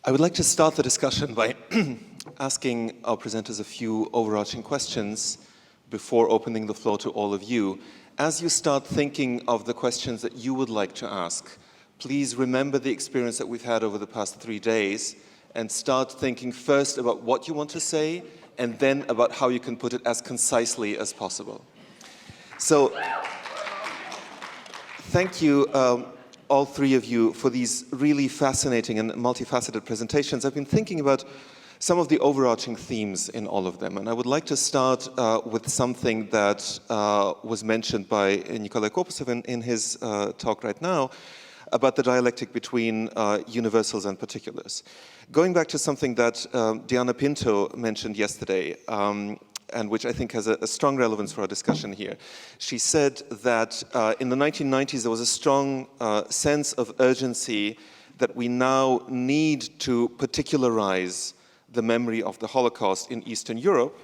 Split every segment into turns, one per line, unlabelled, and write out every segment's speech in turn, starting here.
I would like to start the discussion by asking our presenters a few overarching questions before opening the floor to all of you. As you start thinking of the questions that you would like to ask, please remember the experience that we've had over the past 3 days and start thinking first about what you want to say and then about how you can put it as concisely as possible. So, thank you, all three of you, for these really fascinating and multifaceted presentations. I've been thinking about some of the overarching themes in all of them, and I would like to start with something that was mentioned by Nikolay Koposov in his talk right now, about the dialectic between universals and particulars. Going back to something that Diana Pinto mentioned yesterday, and which I think has a strong relevance for our discussion here. She said that in the 1990s there was a strong sense of urgency that we now need to particularize the memory of the Holocaust in Eastern Europe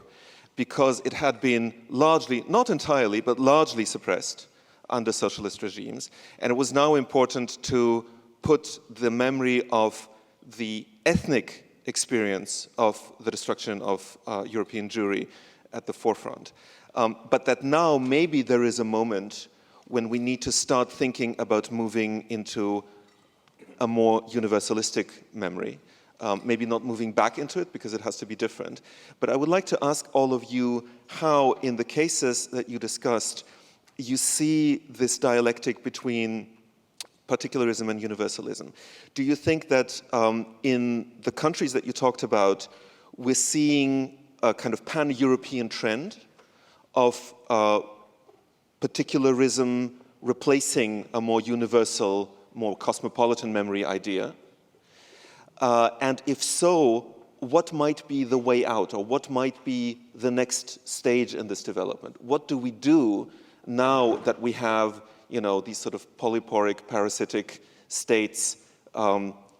because it had been largely, not entirely, but largely suppressed under socialist regimes. And it was now important to put the memory of the ethnic experience of the destruction of European Jewry at the forefront. But that now maybe there is a moment when we need to start thinking about moving into a more universalistic memory. Maybe not moving back into it because it has to be different. But I would like to ask all of you how, in the cases that you discussed, you see this dialectic between particularism and universalism. Do you think that in the countries that you talked about, we're seeing a kind of pan-European trend of particularism replacing a more universal, more cosmopolitan memory idea? And if so, what might be the way out, or what might be the next stage in this development? What do we do now that we have, you know, these sort of polyporic, parasitic states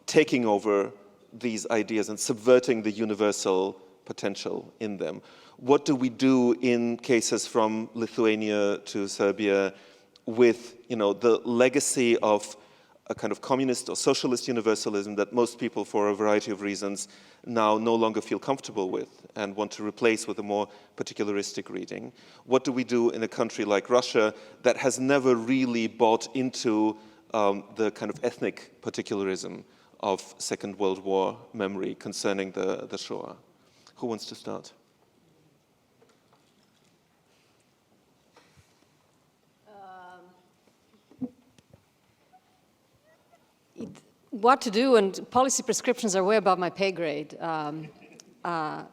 taking over these ideas and subverting the universal potential in them? What do we do in cases from Lithuania to Serbia with, you know, the legacy of a kind of communist or socialist universalism that most people, for a variety of reasons, now no longer feel comfortable with and want to replace with a more particularistic reading? What do we do in a country like Russia that has never really bought into the kind of ethnic particularism of Second World War memory concerning the Shoah? Who wants to start?
What to do, and policy prescriptions are way above my pay grade. But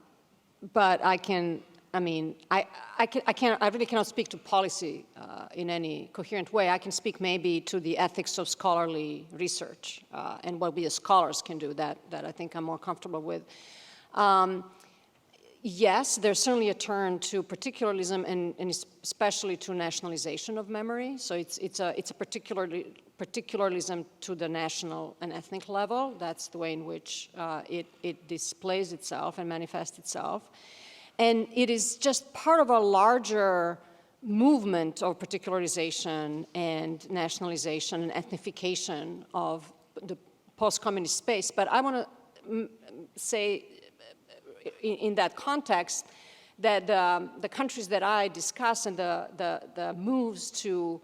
I really cannot speak to policy in any coherent way. I can speak maybe to the ethics of scholarly research and what we as scholars can do that I think I'm more comfortable with. Yes, there's certainly a turn to particularism and especially to nationalization of memory. So it's a particularism to the national and ethnic level. That's the way in which it displays itself and manifests itself. And it is just part of a larger movement of particularization and nationalization and ethnification of the post-communist space. But I want to say, in that context, that the countries that I discuss and the moves to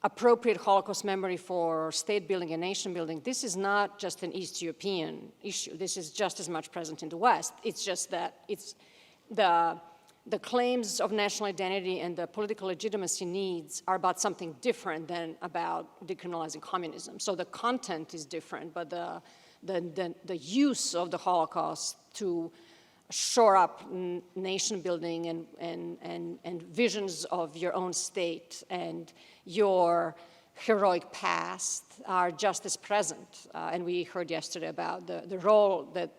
appropriate Holocaust memory for state building and nation building, this is not just an East European issue. This is just as much present in the West. It's just that it's the claims of national identity and the political legitimacy needs are about something different than about decriminalizing communism. So the content is different, but the use of the Holocaust to shore up nation building and visions of your own state and your heroic past are just as present. And we heard yesterday about the role that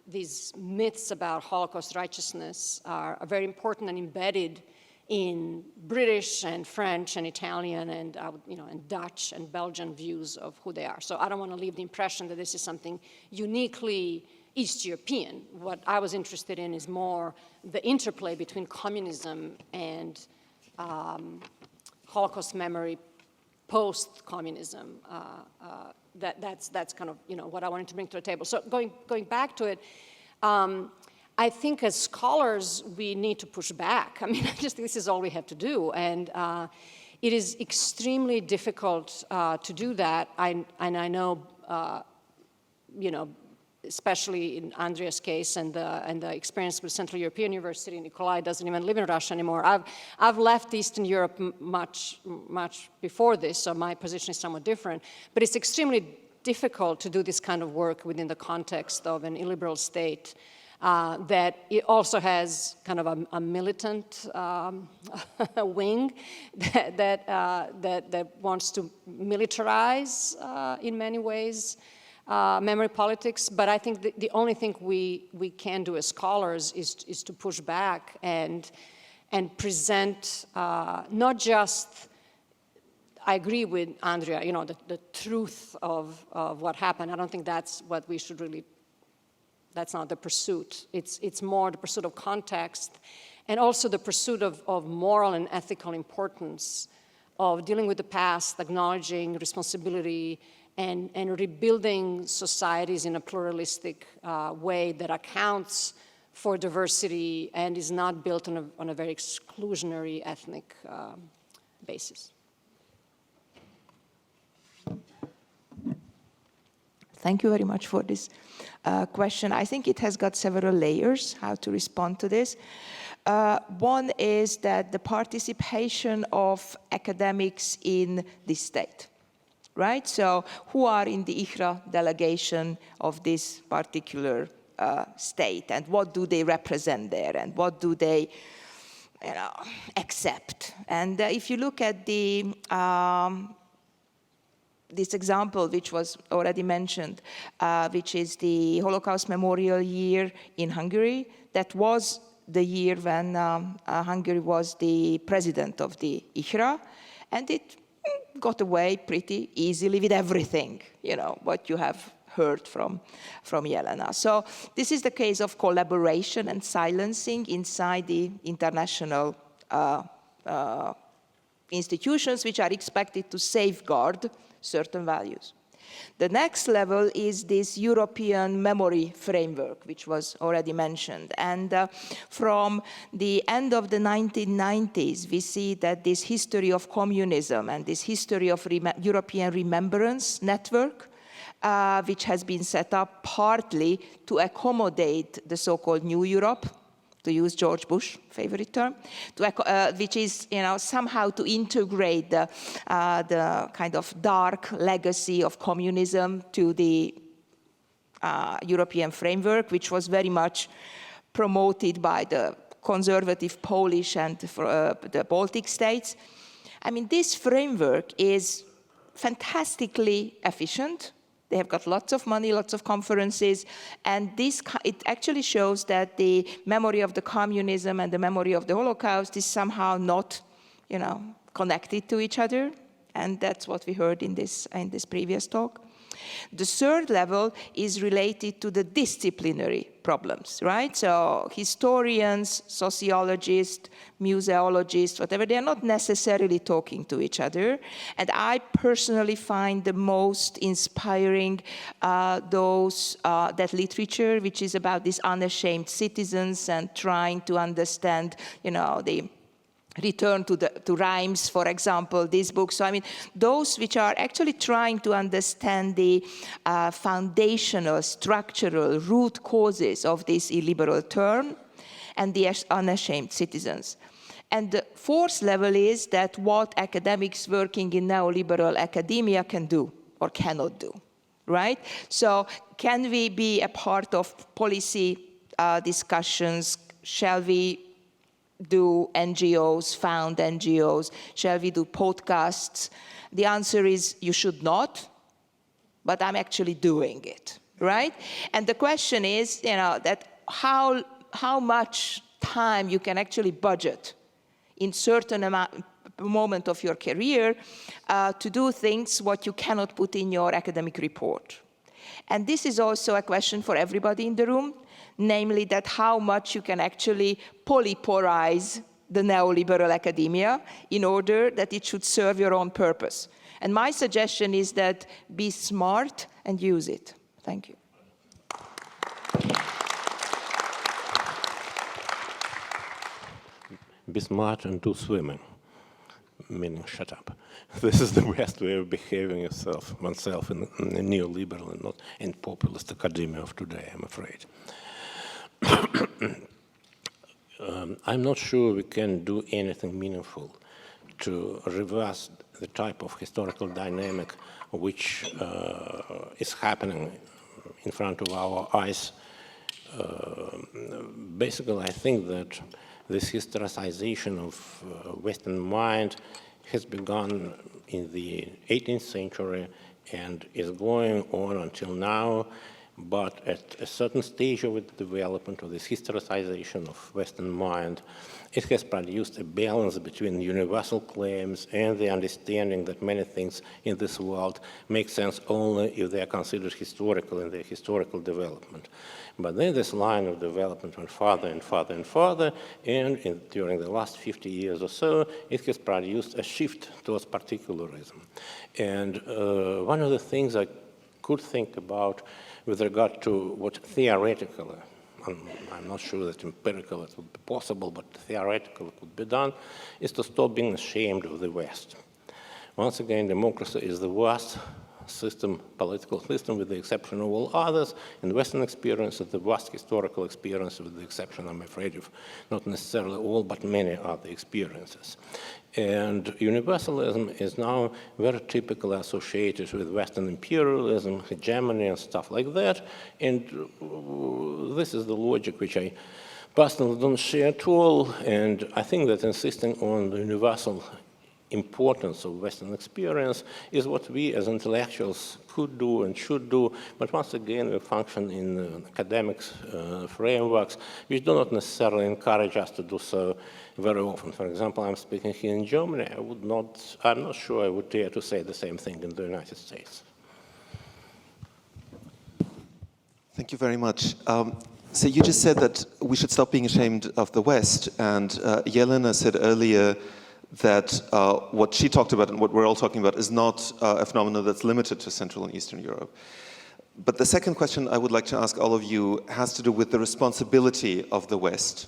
these myths about Holocaust righteousness are very important and embedded in British and French and Italian and and Dutch and Belgian views of who they are. So I don't want to leave the impression that this is something uniquely East European. What I was interested in is more the interplay between communism and Holocaust memory post-communism that's kind of what I wanted to bring to the table. So going back to it, I think as scholars we need to push back. I mean, I just think this is all we have to do, and it is extremely difficult to do that. And I know, especially in Andrea's case and the experience with Central European University, Nikolay doesn't even live in Russia anymore. I've left Eastern Europe much before this, so my position is somewhat different. But it's extremely difficult to do this kind of work within the context of an illiberal state that it also has kind of a militant wing that wants to militarize in many ways memory politics. But I think the only thing we can do as scholars is to push back and present not just, I agree with Andrea, the truth of what happened. I don't think that's what we should really, that's not the pursuit. It's more the pursuit of context and also the pursuit of moral and ethical importance of dealing with the past, acknowledging responsibility, and rebuilding societies in a pluralistic way that accounts for diversity and is not built on a very exclusionary ethnic basis.
Thank you very much for this question. I think it has got several layers how to respond to this. One is that the participation of academics in the state, right? So who are in the IHRA delegation of this particular state, and what do they represent there, and what do they accept? And if you look at the this example, which was already mentioned, which is the Holocaust Memorial Year in Hungary. That was the year when Hungary was the president of the IHRA, and it got away pretty easily with everything, what you have heard from Jelena. So this is the case of collaboration and silencing inside the international institutions, which are expected to safeguard certain values. The next level is this European memory framework, which was already mentioned. And from the end of the 1990s, we see that this history of communism and this history of European remembrance network, which has been set up partly to accommodate the so-called New Europe, to use George Bush's favorite term, which is somehow to integrate the kind of dark legacy of communism to the European framework, which was very much promoted by the conservative Polish and the Baltic states. I mean, this framework is fantastically efficient. They have got lots of money, lots of conferences, and it actually shows that the memory of the communism and the memory of the Holocaust is somehow not, connected to each other, and that's what we heard in this previous talk. The third level is related to the disciplinary problems, right? So historians, sociologists, museologists, whatever, they are not necessarily talking to each other. And I personally find the most inspiring that literature, which is about these unashamed citizens and trying to understand, the return to rhymes, for example, this book. So I mean, those which are actually trying to understand the foundational, structural root causes of this illiberal term and the unashamed citizens. And the fourth level is that what academics working in neoliberal academia can do or cannot do, right? So can we be a part of policy discussions? Shall we do NGOs, found NGOs? Shall we do podcasts? The answer is you should not, but I'm actually doing it, right? And the question is, that how much time you can actually budget in certain moment of your career to do things what you cannot put in your academic report. And this is also a question for everybody in the room, namely that how much you can actually polyporize the neoliberal academia in order that it should serve your own purpose. And my suggestion is that be smart and use it. Thank you.
Be smart and do swimming, meaning shut up. This is the best way of behaving oneself in the neoliberal and not in populist academia of today, I'm afraid. I'm not sure we can do anything meaningful to reverse the type of historical dynamic which is happening in front of our eyes. Basically, I think that this historicization of Western mind has begun in the 18th century and is going on until now, but at a certain stage of the development of this historicization of Western mind, it has produced a balance between universal claims and the understanding that many things in this world make sense only if they are considered historical in their historical development. But then this line of development went farther and farther and farther, and during the last 50 years or so, it has produced a shift towards particularism. And one of the things I could think about with regard to what theoretically, I'm not sure that empirically it would be possible, but theoretically it could be done, is to stop being ashamed of the West. Once again, democracy is the worst system, political system, with the exception of all others, and Western experience is the worst historical experience, with the exception, I'm afraid, of not necessarily all, but many other experiences. And universalism is now very typically associated with Western imperialism, hegemony, and stuff like that. And this is the logic which I personally don't share at all. And I think that insisting on the universal importance of Western experience is what we as intellectuals could do and should do, but once again we function in academic frameworks which do not necessarily encourage us to do so very often. For example, I'm speaking here in Germany, I'm not sure I would dare to say the same thing in the United States.
Thank you very much. So you just said that we should stop being ashamed of the West, and Jelena said earlier that what she talked about and what we're all talking about is not a phenomenon that's limited to Central and Eastern Europe. But the second question I would like to ask all of you has to do with the responsibility of the West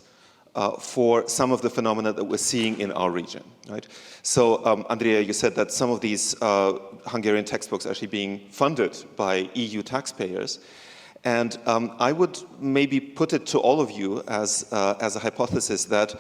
for some of the phenomena that we're seeing in our region, right? So, Andrea, you said that some of these Hungarian textbooks are actually being funded by EU taxpayers. And I would maybe put it to all of you as a hypothesis that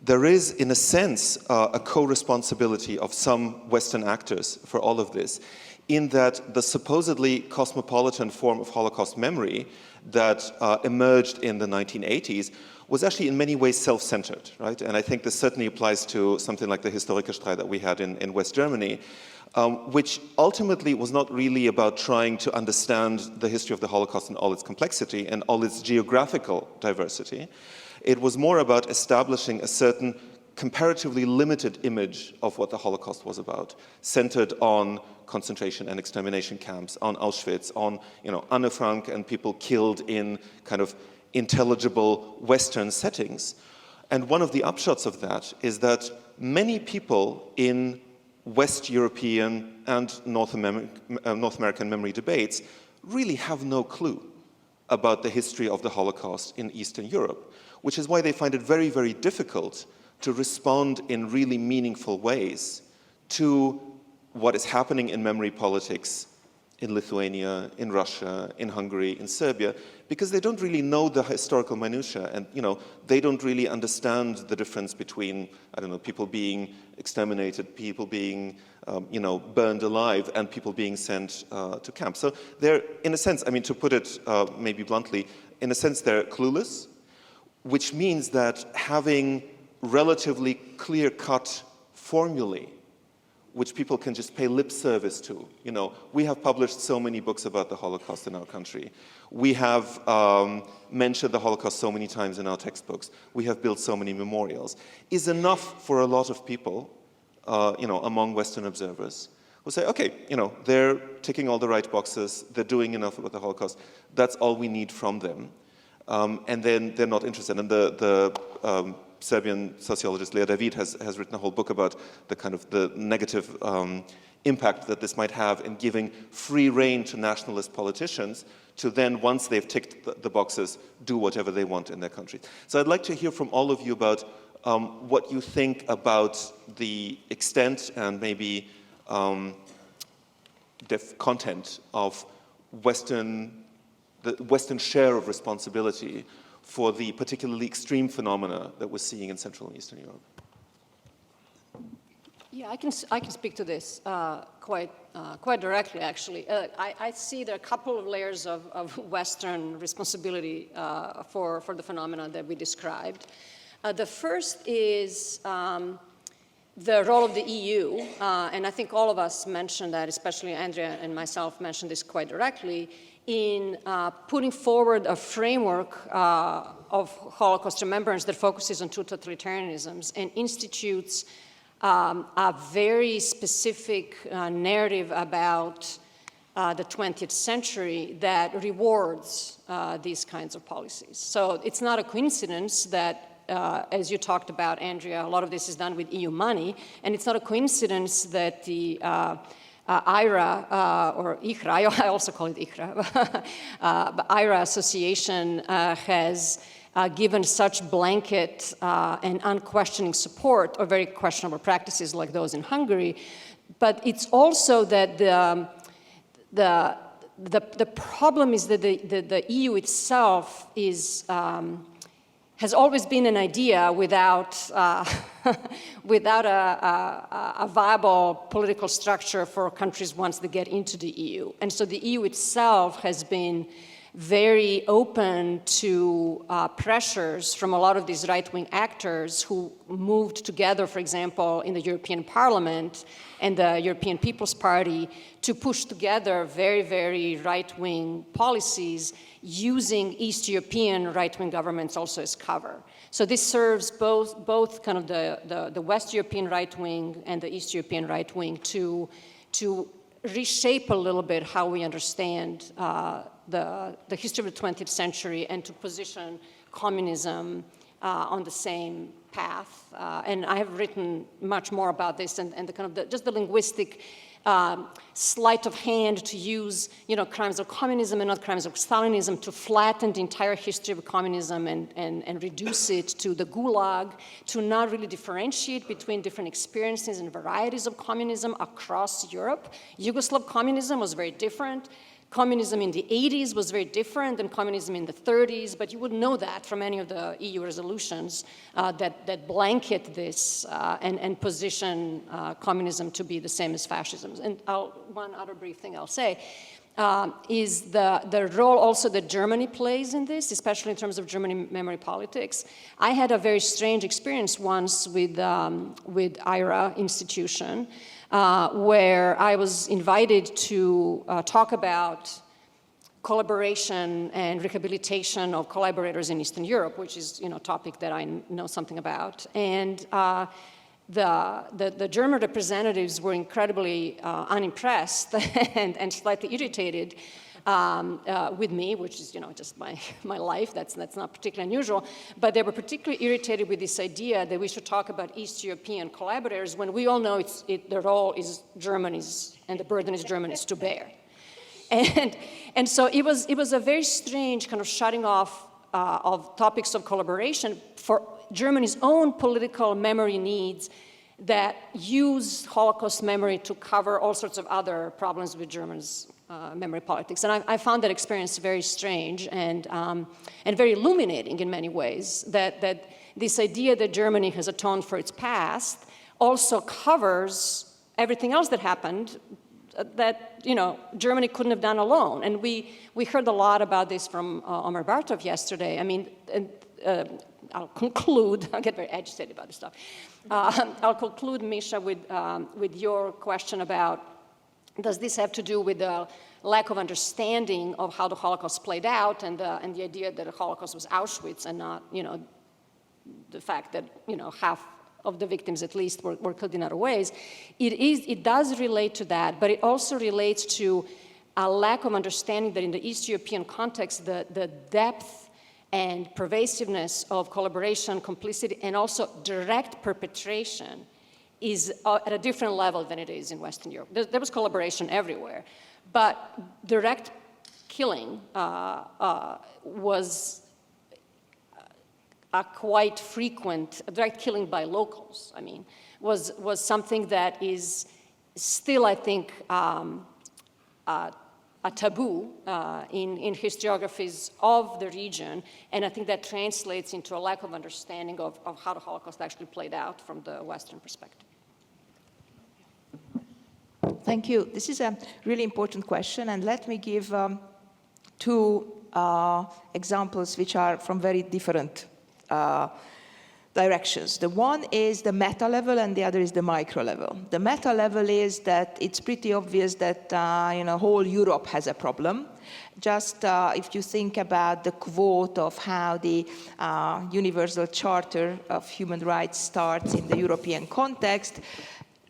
there is, in a sense, a co-responsibility of some Western actors for all of this, in that the supposedly cosmopolitan form of Holocaust memory that emerged in the 1980s was actually in many ways self-centered, right? And I think this certainly applies to something like the Historikerstreit that we had in West Germany, which ultimately was not really about trying to understand the history of the Holocaust in all its complexity and all its geographical diversity. It was more about establishing a certain comparatively limited image of what the Holocaust was about, centered on concentration and extermination camps, on Auschwitz, on Anne Frank and people killed in kind of intelligible Western settings. And one of the upshots of that is that many people in West European and North American memory debates really have no clue about the history of the Holocaust in Eastern Europe, which is why they find it very, very difficult to respond in really meaningful ways to what is happening in memory politics in Lithuania, in Russia, in Hungary, in Serbia, because they don't really know the historical minutiae, and they don't really understand the difference between, I don't know, people being exterminated, people being burned alive, and people being sent to camps. So they're, in a sense, I mean, to put it maybe bluntly, in a sense they're clueless, which means that having relatively clear-cut formulae which people can just pay lip service to. We have published so many books about the Holocaust in our country. We have mentioned the Holocaust so many times in our textbooks. We have built so many memorials. Is enough for a lot of people, among Western observers, who say, okay, they're ticking all the right boxes, they're doing enough about the Holocaust, that's all we need from them. And then they're not interested. And the Serbian sociologist Lea David has written a whole book about the kind of the negative impact that this might have in giving free rein to nationalist politicians to then, once they've ticked the boxes, do whatever they want in their country. So I'd like to hear from all of you about what you think about the extent and maybe the content of the Western share of responsibility for the particularly extreme phenomena that we're seeing in Central and Eastern Europe.
Yeah, I can speak to this quite directly, actually. I see there are a couple of layers of Western responsibility for the phenomena that we described. The first is the role of the EU, and I think all of us mentioned that, especially Andrea and myself mentioned this quite directly, in putting forward a framework of Holocaust remembrance that focuses on two totalitarianisms and institutes a very specific narrative about the 20th century that rewards these kinds of policies. So it's not a coincidence that, as you talked about, Andrea, a lot of this is done with EU money, and it's not a coincidence that the IRA, or IHRA, I also call it IHRA, but IRA Association has given such blanket and unquestioning support of very questionable practices like those in Hungary. But it's also that the problem is that the EU itself is, has always been an idea without, without a viable political structure for countries once they get into the EU. And so the EU itself has been very open to pressures from a lot of these right-wing actors who moved together, for example, in the European Parliament and the European People's Party to push together very, very right-wing policies using East European right-wing governments also as cover. So this serves both kind of the West European right-wing and the East European right-wing to reshape a little bit how we understand the history of the 20th century and to position communism on the same path. And I have written much more about this and the kind of just the linguistic sleight of hand to use, crimes of communism and not crimes of Stalinism to flatten the entire history of communism and reduce it to the gulag, to not really differentiate between different experiences and varieties of communism across Europe. Yugoslav communism was very different. Communism in the 80s was very different than communism in the 30s, but you wouldn't know that from any of the EU resolutions that blanket this and position communism to be the same as fascism. And one other brief thing I'll say is the role also that Germany plays in this, especially in terms of German memory politics. I had a very strange experience once with IRA institution, where I was invited to talk about collaboration and rehabilitation of collaborators in Eastern Europe, which is a topic that I know something about. And the German representatives were incredibly unimpressed and slightly irritated with me, which is just my life. That's not particularly unusual. But they were particularly irritated with this idea that we should talk about East European collaborators when we all know the role is Germany's and the burden is Germany's to bear. And so it was a very strange kind of shutting off of topics of collaboration for Germany's own political memory needs that use Holocaust memory to cover all sorts of other problems with Germans' memory politics. And I found that experience very strange and very illuminating in many ways, that this idea that Germany has atoned for its past also covers everything else that happened that Germany couldn't have done alone. And we heard a lot about this from Omer Bartov yesterday. I mean, I'll conclude. I get very agitated about this stuff. I'll conclude, Mischa, with your question about, does this have to do with the lack of understanding of how the Holocaust played out and the idea that the Holocaust was Auschwitz and not, the fact that, half of the victims at least were killed in other ways. It does relate to that, but it also relates to a lack of understanding that in the East European context, the depth and pervasiveness of collaboration, complicity, and also direct perpetration is at a different level than it is in Western Europe. There was collaboration everywhere, but direct killing was a quite frequent, direct killing by locals, I mean, was something that is still, I think, a taboo in historiographies of the region, and I think that translates into a lack of understanding of how the Holocaust actually played out from the Western perspective.
Thank you. This is a really important question, and let me give two examples which are from very different directions. The one is the meta level and the other is the micro level. The meta level is that it's pretty obvious that whole Europe has a problem. Just if you think about the quote of how the Universal Charter of Human Rights starts in the European context,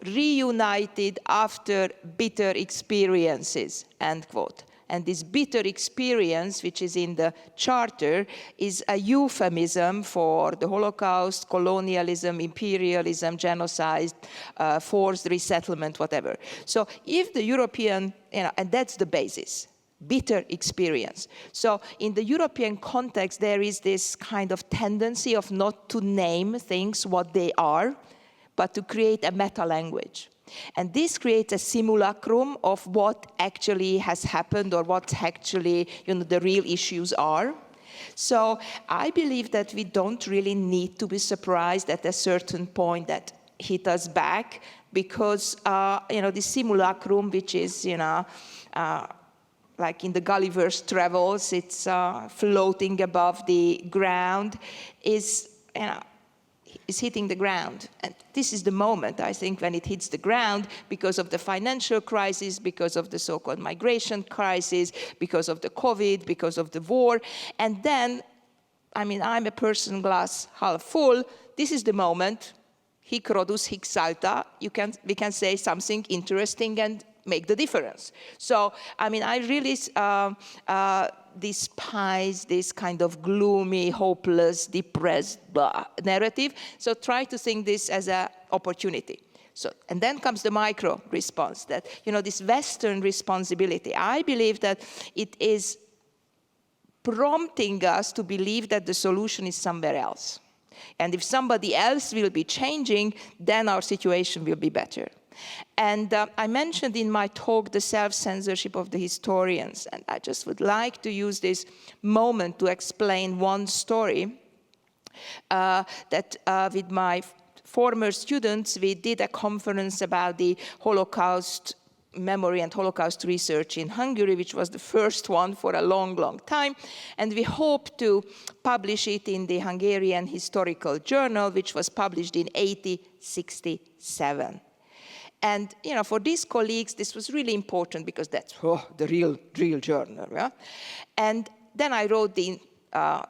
reunited after bitter experiences, end quote. And this bitter experience, which is in the Charter, is a euphemism for the Holocaust, colonialism, imperialism, genocide, forced resettlement, whatever. So if the European, and that's the basis, bitter experience. So in the European context, there is this kind of tendency of not to name things what they are, but to create a meta-language. And this creates a simulacrum of what actually has happened or what actually the real issues are. So I believe that we don't really need to be surprised at a certain point that hit us back, because the simulacrum, which is like in the Gulliver's Travels, it's floating above the ground, is hitting the ground. And this is the moment, I think, when it hits the ground because of the financial crisis, because of the so-called migration crisis, because of the COVID, because of the war. And then, I'm a person glass half full. This is the moment, hic Rhodus, hic salta, we can say something interesting and make the difference. So, I really despise this kind of gloomy, hopeless, depressed narrative. So try to think this as an opportunity. So, and then comes the micro response, that, this Western responsibility. I believe that it is prompting us to believe that the solution is somewhere else. And if somebody else will be changing, then our situation will be better. And I mentioned in my talk the self-censorship of the historians, and I just would like to use this moment to explain one story that with my former students, we did a conference about the Holocaust memory and Holocaust research in Hungary, which was the first one for a long, long time. And we hope to publish it in the Hungarian Historical Journal, which was published in 1867. And for these colleagues, this was really important because that's the real journal. Yeah? And then I wrote the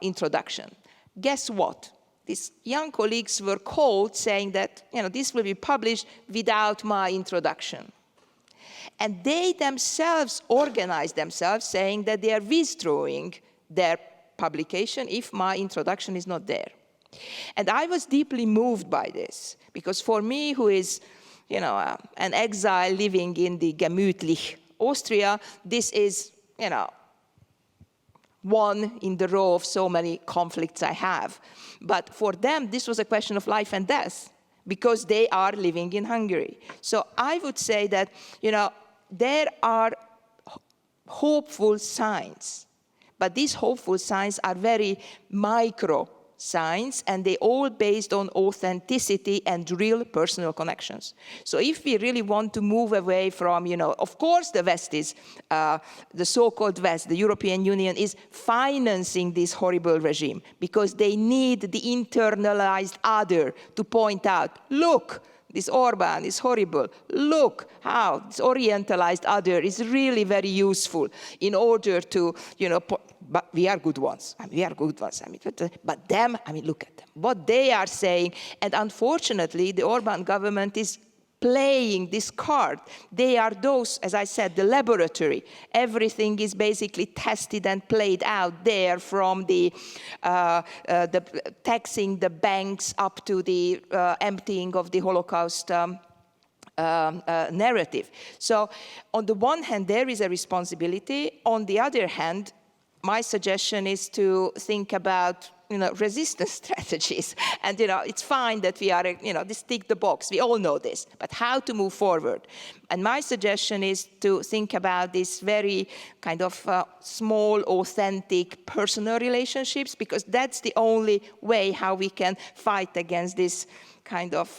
introduction. Guess what? These young colleagues were called saying that this will be published without my introduction. And they themselves organized themselves saying that they are withdrawing their publication if my introduction is not there. And I was deeply moved by this, because for me, who is an exile living in the gemütlich Austria, this is, one in the row of so many conflicts I have. But for them, this was a question of life and death, because they are living in Hungary. So I would say that, there are hopeful signs, but these hopeful signs are very micro signs, and they all based on authenticity and real personal connections. So if we really want to move away from, of course the West is, the so-called West, the European Union is financing this horrible regime because they need the internalized other to point out, look, this Orban is horrible. Look how this orientalized other is really very useful in order to, but we are good ones. We are good ones. But them, look at them. What they are saying, and unfortunately, the Orban government is playing this card. They are those, as I said, the laboratory. Everything is basically tested and played out there, from the taxing the banks up to the emptying of the Holocaust narrative. So on the one hand, there is a responsibility. On the other hand, my suggestion is to think about resistance strategies. And it's fine that we are, this tick the box. We all know this. But how to move forward? And my suggestion is to think about these very kind of small, authentic, personal relationships, because that's the only way how we can fight against this kind of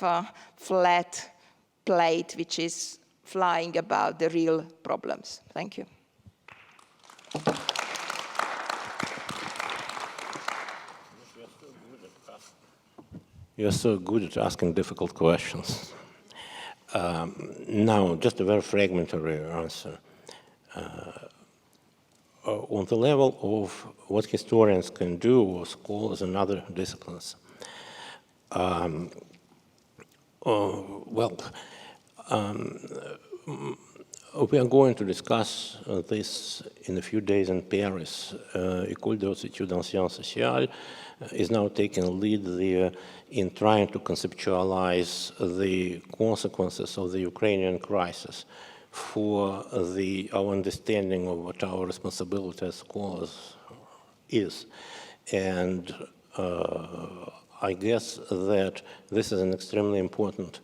flat plate which is flying about the real problems. Thank you.
You're so good at asking difficult questions. Now, just a very fragmentary answer. On the level of what historians can do, or scholars and other disciplines, we are going to discuss this in a few days in Paris. École des études en sciences sociales is now taking a lead there in trying to conceptualize the consequences of the Ukrainian crisis for our understanding of what our responsibility as scholars is. And I guess that this is an extremely important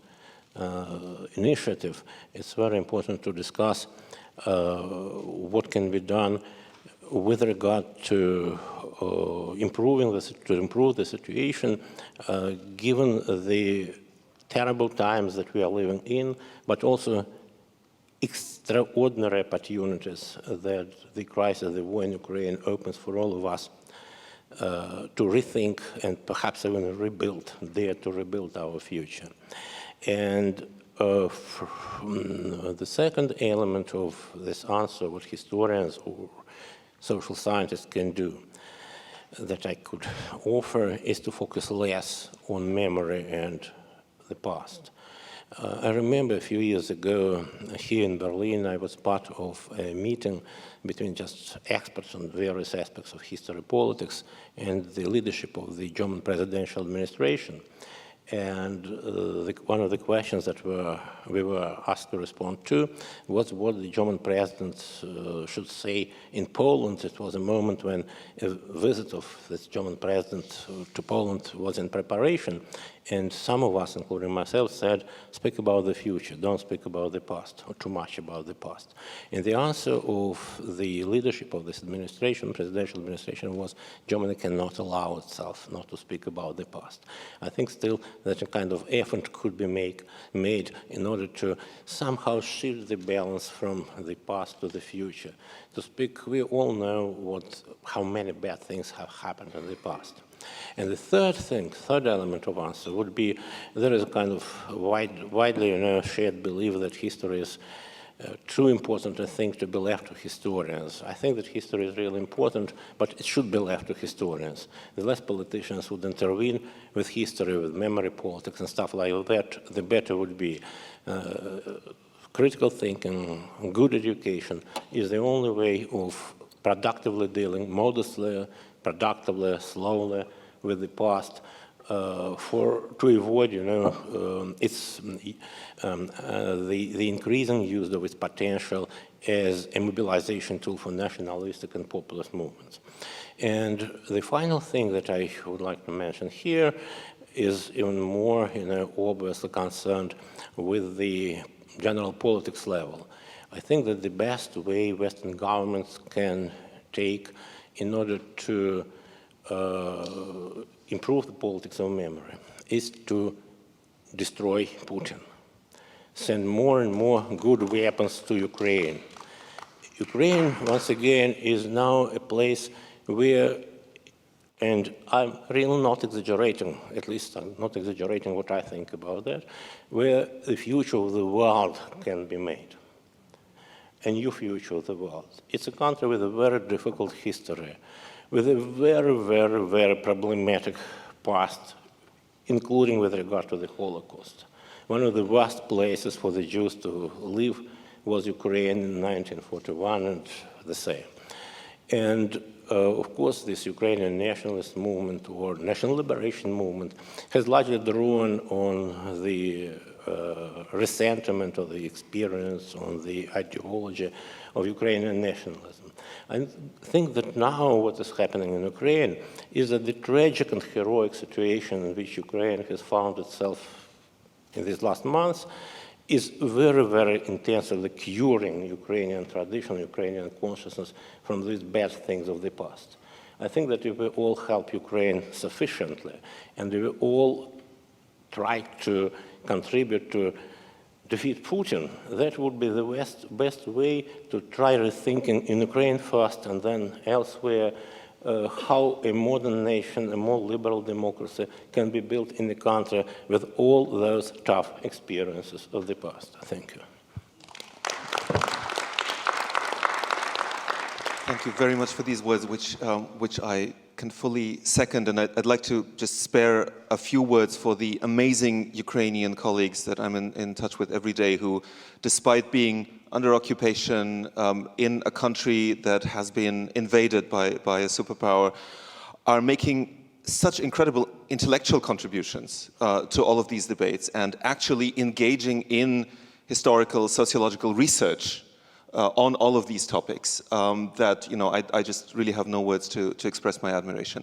initiative. It's very important to discuss what can be done with regard to improve the situation, given the terrible times that we are living in, but also extraordinary opportunities that the crisis, the war in Ukraine, opens for all of us to rethink and perhaps even rebuild, dare to rebuild our future. And the second element of this answer, what historians or social scientists can do, that I could offer, is to focus less on memory and the past. I remember a few years ago here in Berlin, I was part of a meeting between just experts on various aspects of history, politics, and the leadership of the German presidential administration. And one of the questions that we were asked to respond to was what the German president should say in Poland. It was a moment when a visit of this German president to Poland was in preparation. And some of us, including myself, said, speak about the future, don't speak about the past, or too much about the past. And the answer of the leadership of this administration, presidential administration, was Germany cannot allow itself not to speak about the past. I think still that a kind of effort could be made in order to somehow shift the balance from the past to the future. To speak, we all know how many bad things have happened in the past. And the third element of answer would be, there is a kind of widely shared belief that history is too important a thing to be left to historians. I think that history is really important, but it should be left to historians. The less politicians would intervene with history, with memory politics and stuff like that, the better it would be. Critical thinking, good education is the only way of productively dealing, modestly, productively, slowly with the past, to avoid, the increasing use of its potential as a mobilization tool for nationalistic and populist movements. And the final thing that I would like to mention here is even more, obviously concerned with the general politics level. I think that the best way Western governments can take in order to improve the politics of memory is to destroy Putin, send more and more good weapons to Ukraine. Ukraine, once again, is now a place where, and I'm really not exaggerating, at least I'm not exaggerating what I think about that, where the future of the world can be made. A new future of the world. It's a country with a very difficult history, with a very, very, very problematic past, including with regard to the Holocaust, one of the worst places for the Jews to live was Ukraine in 1941 and the same. And of course, this Ukrainian nationalist movement or national liberation movement has largely drawn on the resentment of the experience, on the ideology of Ukrainian nationalism. I think that now what is happening in Ukraine is that the tragic and heroic situation in which Ukraine has found itself in these last months is very, very intensively curing Ukrainian tradition, Ukrainian consciousness from these bad things of the past. I think that if we all help Ukraine sufficiently, and we all try to contribute to defeat Putin, that would be the best way to try rethinking in Ukraine first and then elsewhere how a modern nation, a more liberal democracy can be built in the country with all those tough experiences of the past. Thank you.
Thank you very much for these words, which I can fully second, and I'd like to just spare a few words for the amazing Ukrainian colleagues that I'm in touch with every day who, despite being under occupation in a country that has been invaded by a superpower, are making such incredible intellectual contributions to all of these debates and actually engaging in historical, sociological research on all of these topics that, I just really have no words to express my admiration.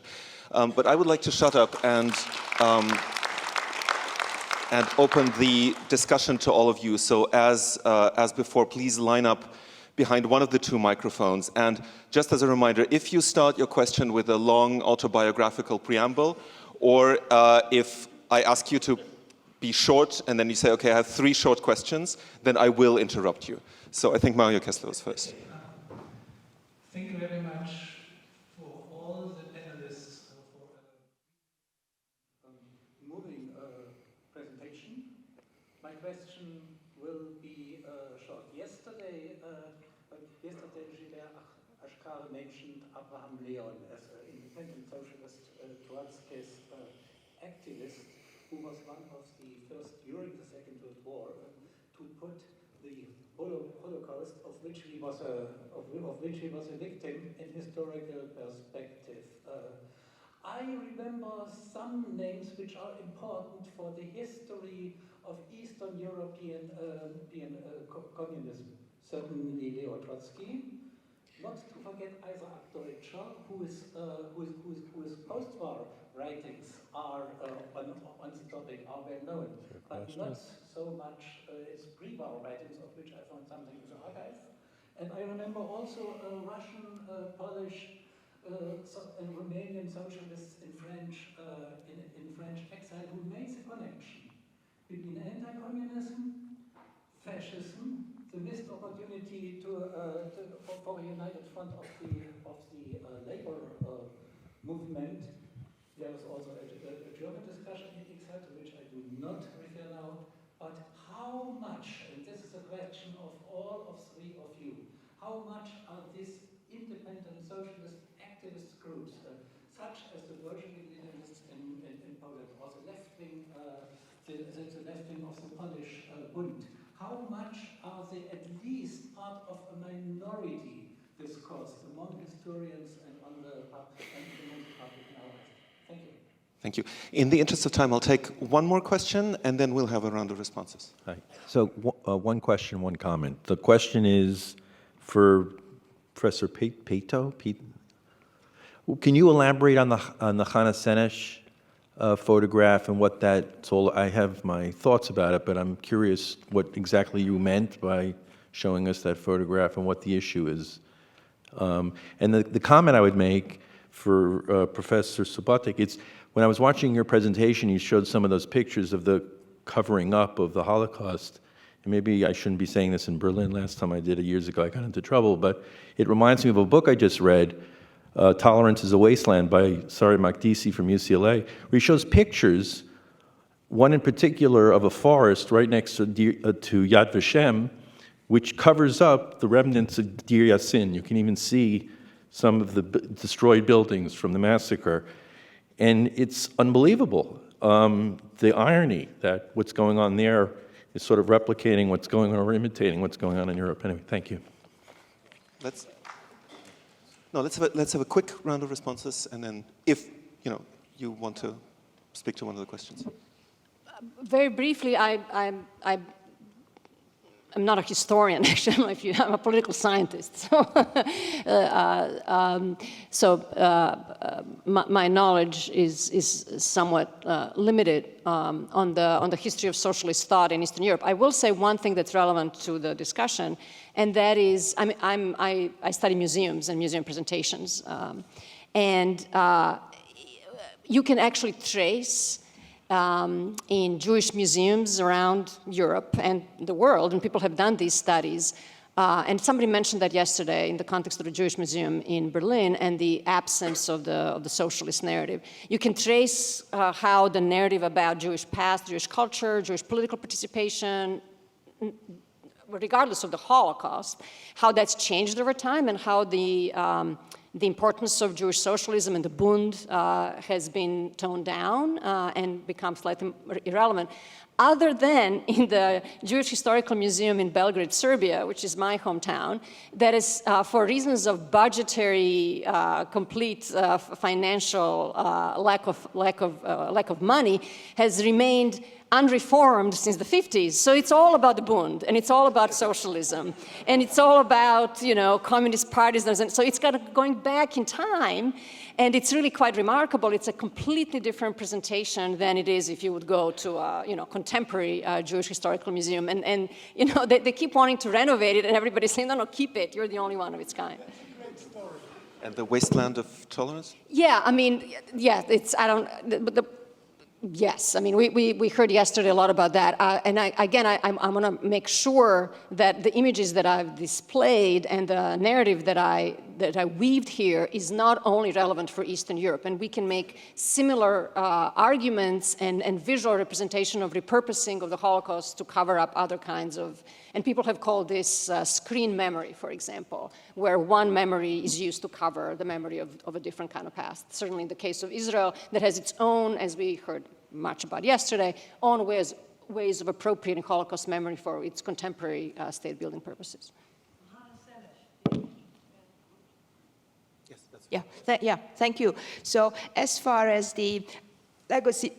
But I would like to shut up and open the discussion to all of you. So as before, please line up behind one of the two microphones. And just as a reminder, if you start your question with a long autobiographical preamble, or if I ask you to be short and then you say, okay, I have 3 short questions, then I will interrupt you. So I think Mario Kessler was first.
Thank you very much for all the panelists for a moving presentation. My question will be short. Yesterday, Gilbert Ashkar mentioned Abraham Leon as an independent socialist Trotskyist activist who was one of the first during the Second World War to put the Holocaust, of which he was a victim, in historical perspective. I remember some names which are important for the history of Eastern European communism. Certainly Leo Trotsky. Not to forget Isaac Deutscher, whose post-war writings are on the topic are well known, but not so much his pre-war writings, of which I found something in the archive. And I remember also Russian, Polish, and Romanian socialists in French exile who made the connection between anti-communism, fascism, the missed opportunity for a united front of the labor movement. There was also a German discussion in exile, to which I do not refer now. But how much, and this is a question of all of 3 of you, how much are these independent socialist activist groups, such as the Bolshevik-Leninists in Poland, or the left wing, the left wing of the Polish Bund, how much are they at least part of a minority discourse among historians and on the public nowadays? Thank you.
Thank you. In the interest of time, I'll take one more question, and then we'll have a round of responses.
Hi. So one question, one comment. The question is for Professor Pető. Can you elaborate on the Hannah Senesh photograph and what that's all? I have my thoughts about it, but I'm curious what exactly you meant by showing us that photograph and what the issue is. And the comment I would make for Professor Subotić, it's when I was watching your presentation, you showed some of those pictures of the covering up of the Holocaust. And maybe I shouldn't be saying this in Berlin. Last time I did it years ago, I got into trouble. But it reminds me of a book I just read, Tolerance is a Wasteland by Sari Makdisi from UCLA, where he shows pictures, one in particular of a forest right next to Yad Vashem, which covers up the remnants of Deir Yassin. You can even see some of the destroyed buildings from the massacre. And it's unbelievable. the irony that what's going on there is sort of replicating what's going on or imitating what's going on in Europe. Anyway, thank you.
Let's have a quick round of responses, and then if you want to speak to one of the questions.
Very briefly, I'm not a historian, actually. I'm a political scientist. So, my knowledge is somewhat limited on the history of socialist thought in Eastern Europe. I will say one thing that's relevant to the discussion, and that is, I study museums and museum presentations, and you can actually trace in Jewish museums around Europe and the world, and people have done these studies. And somebody mentioned that yesterday in the context of the Jewish Museum in Berlin and the absence of the socialist narrative. You can trace how the narrative about Jewish past, Jewish culture, Jewish political participation, regardless of the Holocaust, how that's changed over time and how the importance of Jewish socialism and the Bund has been toned down and become slightly irrelevant. Other than in the Jewish Historical Museum in Belgrade, Serbia, which is my hometown, that is, for reasons of budgetary, complete financial lack of money, has remained unreformed since the 50s. So it's all about the Bund, and it's all about socialism, and it's all about, communist parties. And so it's going back in time, and it's really quite remarkable. It's a completely different presentation than it is if you would go to a, contemporary Jewish Historical Museum. And they keep wanting to renovate it, and everybody's saying, no, keep it. You're the only one of its kind.
And the wasteland of tolerance?
Yeah, yes, we heard yesterday a lot about that. And I want to make sure that the images that I've displayed and the narrative that I weaved here is not only relevant for Eastern Europe. And we can make similar arguments and visual representation of repurposing of the Holocaust to cover up other kinds of, and people have called this screen memory, for example, where one memory is used to cover the memory of a different kind of past. Certainly in the case of Israel, that has its own, as we heard much about yesterday, own ways of appropriating Holocaust memory for its contemporary state-building purposes.
Thank you. So as far as the legacy,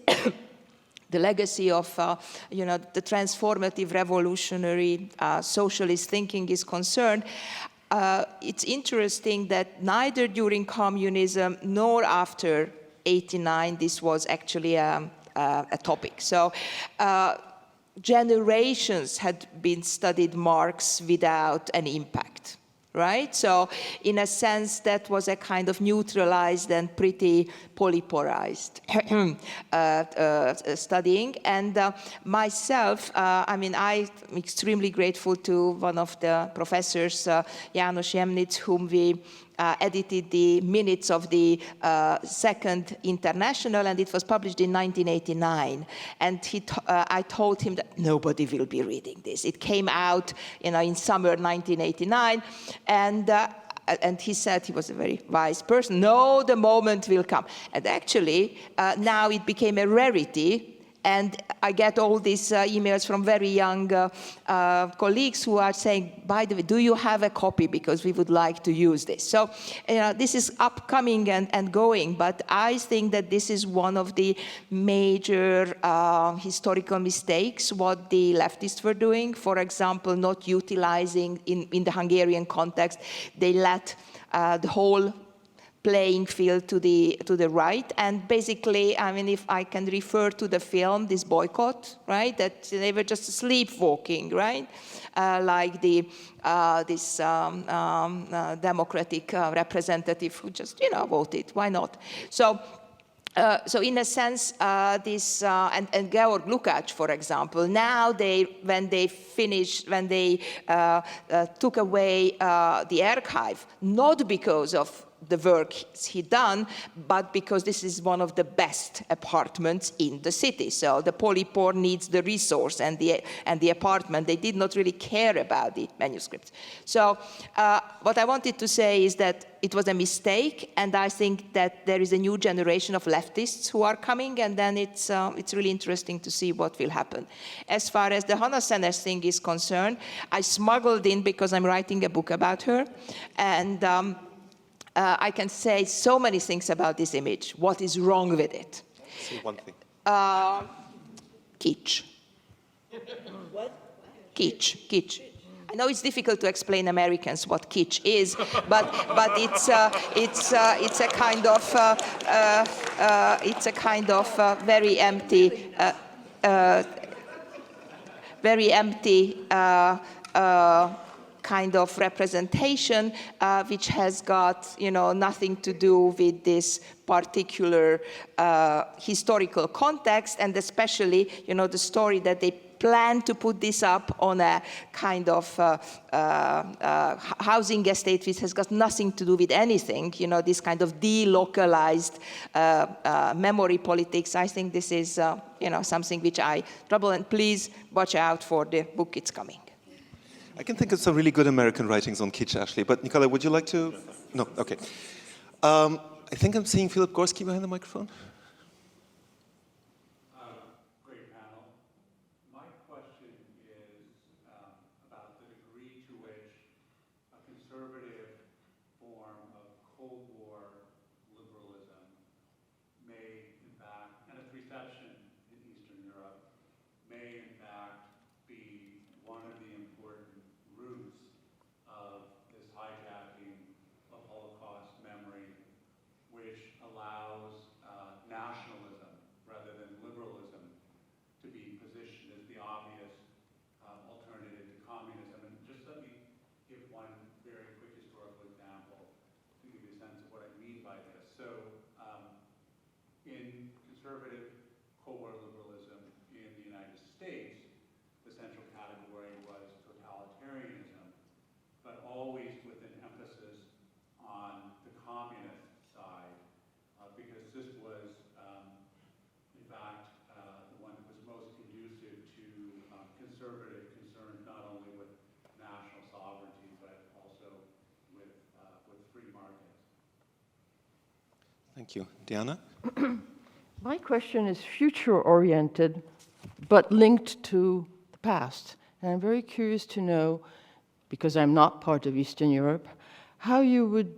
the legacy of the transformative, revolutionary, socialist thinking is concerned, it's interesting that neither during communism nor after 89 this was actually a topic. So generations had been studied Marx without an impact. Right? So in a sense, that was a kind of neutralized and pretty polypolarized studying. And myself, I'm extremely grateful to one of the professors, János Jemnitz, whom we edited the minutes of the Second International, and it was published in 1989. And I told him that nobody will be reading this. It came out, in summer 1989, and he said, he was a very wise person, no, the moment will come. And actually, now it became a rarity. And I get all these emails from very young colleagues who are saying, by the way, do you have a copy? Because we would like to use this. So this is upcoming and going, but I think that this is one of the major historical mistakes what the leftists were doing. For example, not utilizing, in the Hungarian context, they let the whole playing field to the right, and basically, if I can refer to the film, this boycott, right? That they were just sleepwalking, right? Like this democratic representative who just voted. Why not? So in a sense, this and Georg Lukács, for example, now when they took away the archive, not because of the work he done, but because this is one of the best apartments in the city. So the polypore needs the resource and the apartment. They did not really care about the manuscripts. So what I wanted to say is that it was a mistake, and I think that there is a new generation of leftists who are coming, and then it's really interesting to see what will happen. As far as the Hannah Senes thing is concerned, I smuggled in because I'm writing a book about her, and I can say so many things about this image. What is wrong with it?
Say one thing.
Kitsch. What? Kitsch. I know it's difficult to explain Americans what kitsch is, but it's a kind of very empty kind of representation, which has got, nothing to do with this particular historical context, and especially, the story that they plan to put this up on a kind of housing estate which has got nothing to do with anything, this kind of delocalized memory politics. I think this is, something which I trouble, and please watch out for the book, it's coming.
I can think of some really good American writings on kitsch, actually. But Nikolay, would you like to? No, okay. I think I'm seeing Philip Gorski behind the microphone.
Great panel. My question is about the degree to which a conservative form of Cold War liberalism may, in fact, and its reception in Eastern Europe, may, in fact, be one of the important roots of this hijacking of Holocaust memory, which allows nationalism rather than liberalism to be positioned as the obvious alternative to communism. And just let me give one very quick historical example to give you a sense of what I mean by this. So in conservative Cold War liberalism in the United States, the central category was totalitarianism, but always with an emphasis on the communist side, because this was, in fact, the one that was most conducive to conservative concerns, not only with national sovereignty, but also with free markets.
Thank you. Diana?
My question is future-oriented, but linked to the past. And I'm very curious to know, because I'm not part of Eastern Europe, how you would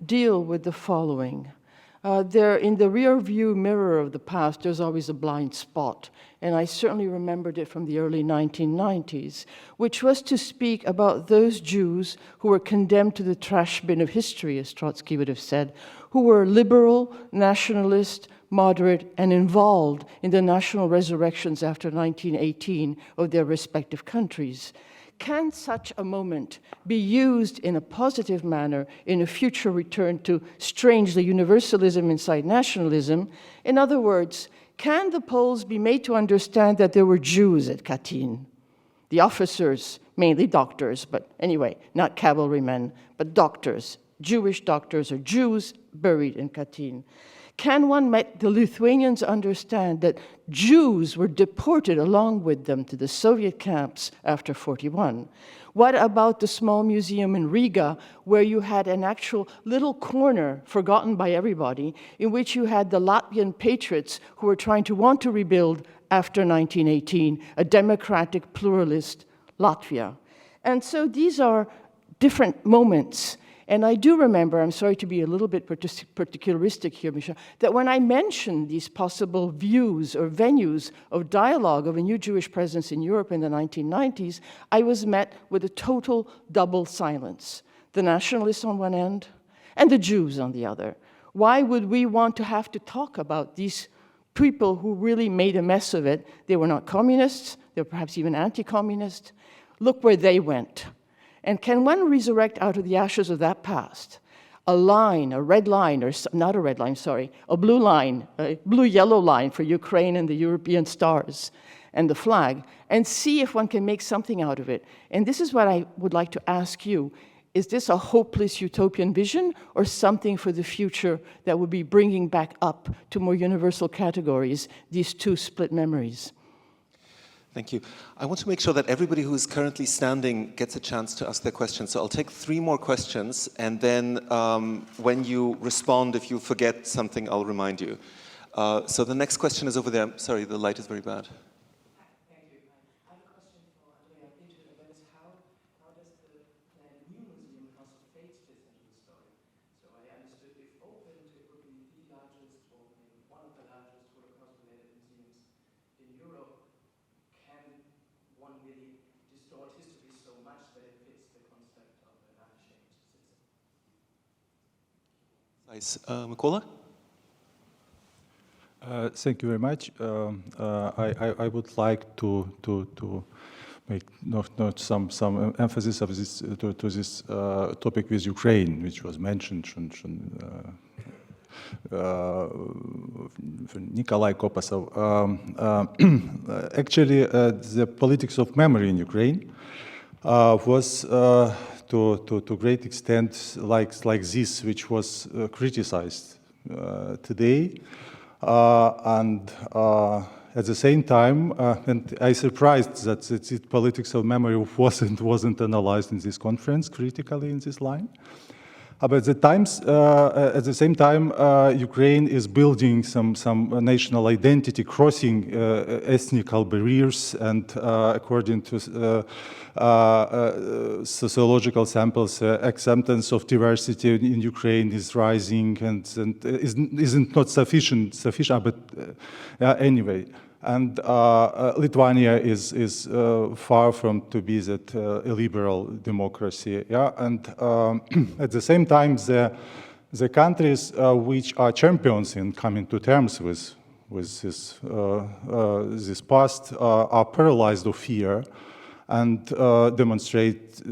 deal with the following. There, in the rear view mirror of the past, there's always a blind spot. And I certainly remembered it from the early 1990s, which was to speak about those Jews who were condemned to the trash bin of history, as Trotsky would have said, who were liberal, nationalist, moderate, and involved in the national resurrections after 1918 of their respective countries. Can such a moment be used in a positive manner in a future return to, strangely, universalism inside nationalism? In other words, can the Poles be made to understand that there were Jews at Katyn? The officers, mainly doctors, but anyway, not cavalrymen, but doctors, Jewish doctors or Jews buried in Katyn. Can one make the Lithuanians understand that Jews were deported along with them to the Soviet camps after 1941? What about the small museum in Riga, where you had an actual little corner, forgotten by everybody, in which you had the Latvian patriots who were trying to want to rebuild after 1918, a democratic, pluralist Latvia? And so these are different moments. And I do remember, I'm sorry to be a little bit particularistic here, Mischa, that when I mentioned these possible views or venues of dialogue of a new Jewish presence in Europe in the 1990s, I was met with a total double silence. The nationalists on one end and the Jews on the other. Why would we want to have to talk about these people who really made a mess of it? They were not communists, they were perhaps even anti-communist. Look where they went. And can one resurrect out of the ashes of that past a line, a red line, or not a red line, sorry, a blue line, a blue-yellow line for Ukraine and the European stars and the flag, and see if one can make something out of it? And this is what I would like to ask you. is this a hopeless utopian vision or something for the future that would be bringing back up to more universal categories these two split memories?
Thank you. I want to make sure that everybody who is currently standing gets a chance to ask their questions. So I'll take 3 more questions, and then when you respond, if you forget something, I'll remind you. So the next question is over there. Sorry, the light is very bad.
Thank you. I have a question for Andrea. Pető, that is how does the new museum, House of Fate, fit into the story? So I understood if opened, it would be the largest, or maybe one of the largest Holocaust-related museums in Europe. Can one really distort history so much that it fits the concept of an unashamed citizen?
Nice. Mykola?
Thank you very much. I would like to make not some emphasis of this to this topic with Ukraine, which was mentioned Nikolay, Koposov. Actually, the politics of memory in Ukraine was to great extent like this, which was criticized today. And at the same time, and I surprised that the politics of memory wasn't analyzed in this conference critically in this line. But at the same time, Ukraine is building some national identity, crossing ethnical barriers, and according to sociological samples, acceptance of diversity in Ukraine is rising and isn't not sufficient. But anyway. And Lithuania is far from to be that illiberal democracy. Yeah, and at the same time, the countries which are champions in coming to terms with this past are paralyzed of fear and demonstrate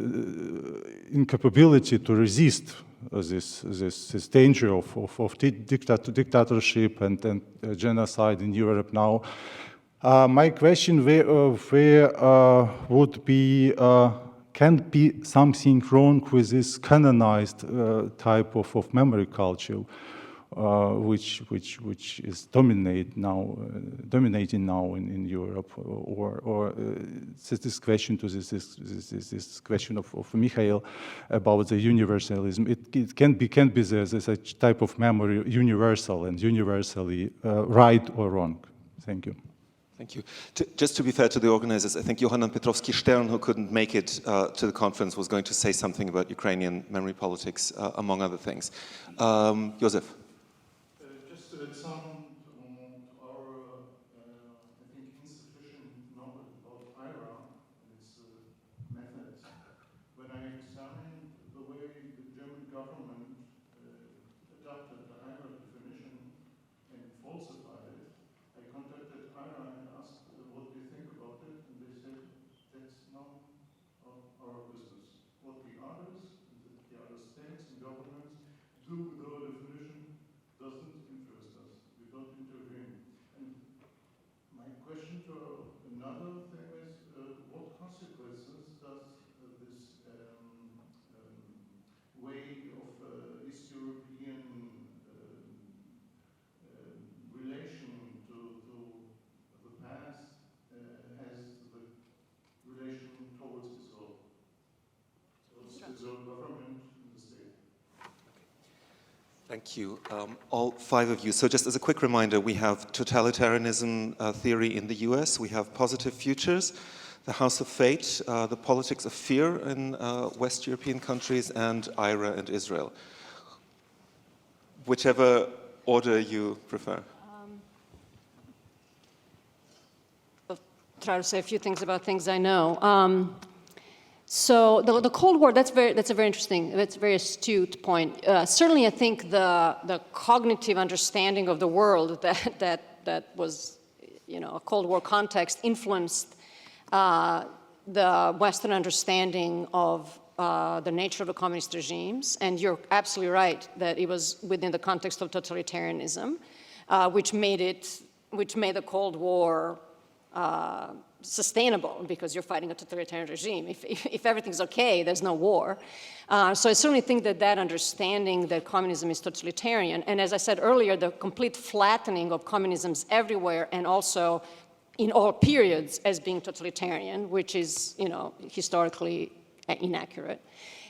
incapability to resist this danger of dictatorship and genocide in Europe now. My question would be, can be something wrong with this canonized type of memory culture, which is dominating now in Europe, or this question to this question of Mikhail about the universalism. It can be such type of memory universal and universally right or wrong. Thank you.
Thank you. Just to be fair to the organizers, I think Johanna Petrovsky-Stern, who couldn't make it to the conference, was going to say something about Ukrainian memory politics, among other things. Josef.
Just to add some to our, I think, insufficient knowledge about IRA and its methods. When I examined the way the German government adopted the IRA definition and falsified it, I contacted IRA and asked what they think about it, and they said that's not our business. What the others, the other states and governments do with our definition doesn't interest us. We don't intervene. And my question to another thing is, what consequences does this way of East European relation to the past has the relation towards Israel government and the state?
Thank you, all 5 of you. So just as a quick reminder, we have totalitarianism theory in the US, we have positive futures, the House of Fate, the politics of fear in West European countries, and IRA and Israel. Whichever order you prefer.
I'll try to say a few things about things I know. So the Cold War, that's a very interesting, that's a very astute point. Certainly, I think the cognitive understanding of the world that was, a Cold War context influenced the Western understanding of the nature of the communist regimes. And you're absolutely right that it was within the context of totalitarianism, which made the Cold War sustainable because you're fighting a totalitarian regime. If everything's okay, there's no war. So I certainly think that understanding that communism is totalitarian, and as I said earlier, the complete flattening of communisms everywhere and also in all periods as being totalitarian, which is, historically inaccurate,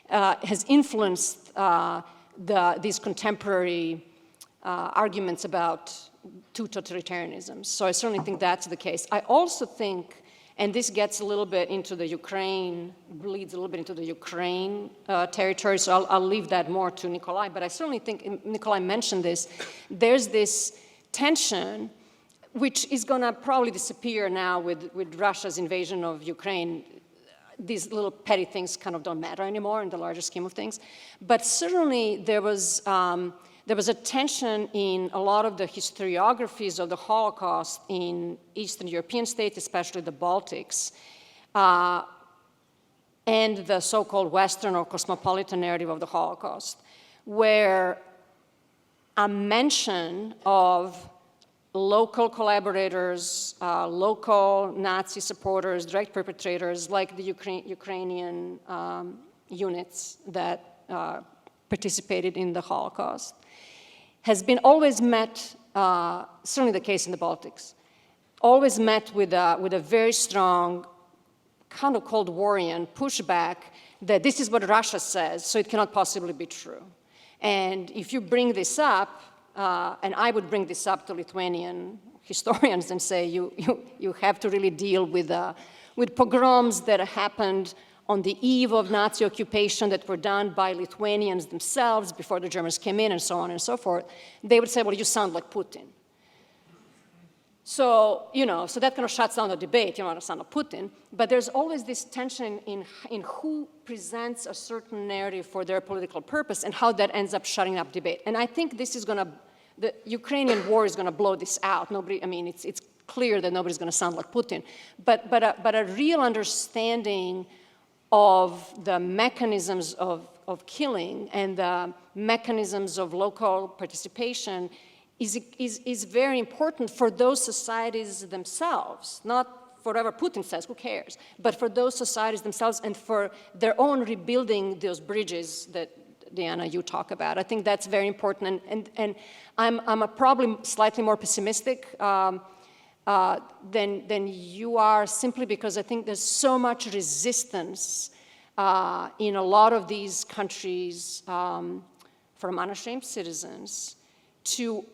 has influenced these contemporary arguments about two totalitarianisms. So I certainly think that's the case. I also think, and this gets a little bit into the Ukraine, bleeds a little bit into the Ukraine territory, so I'll leave that more to Nikolay, but I certainly think, Nikolay mentioned this, there's this tension which is going to probably disappear now with Russia's invasion of Ukraine. These little petty things kind of don't matter anymore in the larger scheme of things. But certainly there was a tension in a lot of the historiographies of the Holocaust in Eastern European states, especially the Baltics, and the so-called Western or cosmopolitan narrative of the Holocaust, where a mention of local collaborators, local Nazi supporters, direct perpetrators, like the Ukrainian units that participated in the Holocaust, has been always met, certainly the case in the Baltics, always met with a very strong kind of Cold Warian pushback that this is what Russia says, so it cannot possibly be true. And if you bring this up, and I would bring this up to Lithuanian historians and say you have to really deal with pogroms that happened on the eve of Nazi occupation that were done by Lithuanians themselves before the Germans came in and so on and so forth, they would say, well, you sound like Putin. So, so that kind of shuts down the debate, you want to sound like Putin, but there's always this tension in who presents a certain narrative for their political purpose and how that ends up shutting up debate. And I think this is the Ukrainian war is going to blow this out. It's clear that nobody's going to sound like Putin, but a real understanding of the mechanisms of killing and the mechanisms of local participation is very important for those societies themselves, not for whatever Putin says, who cares, but for those societies themselves and for their own rebuilding those bridges that, Diana, you talk about. I think that's very important, and I'm probably slightly more pessimistic than you are, simply because I think there's so much resistance in a lot of these countries from unashamed citizens to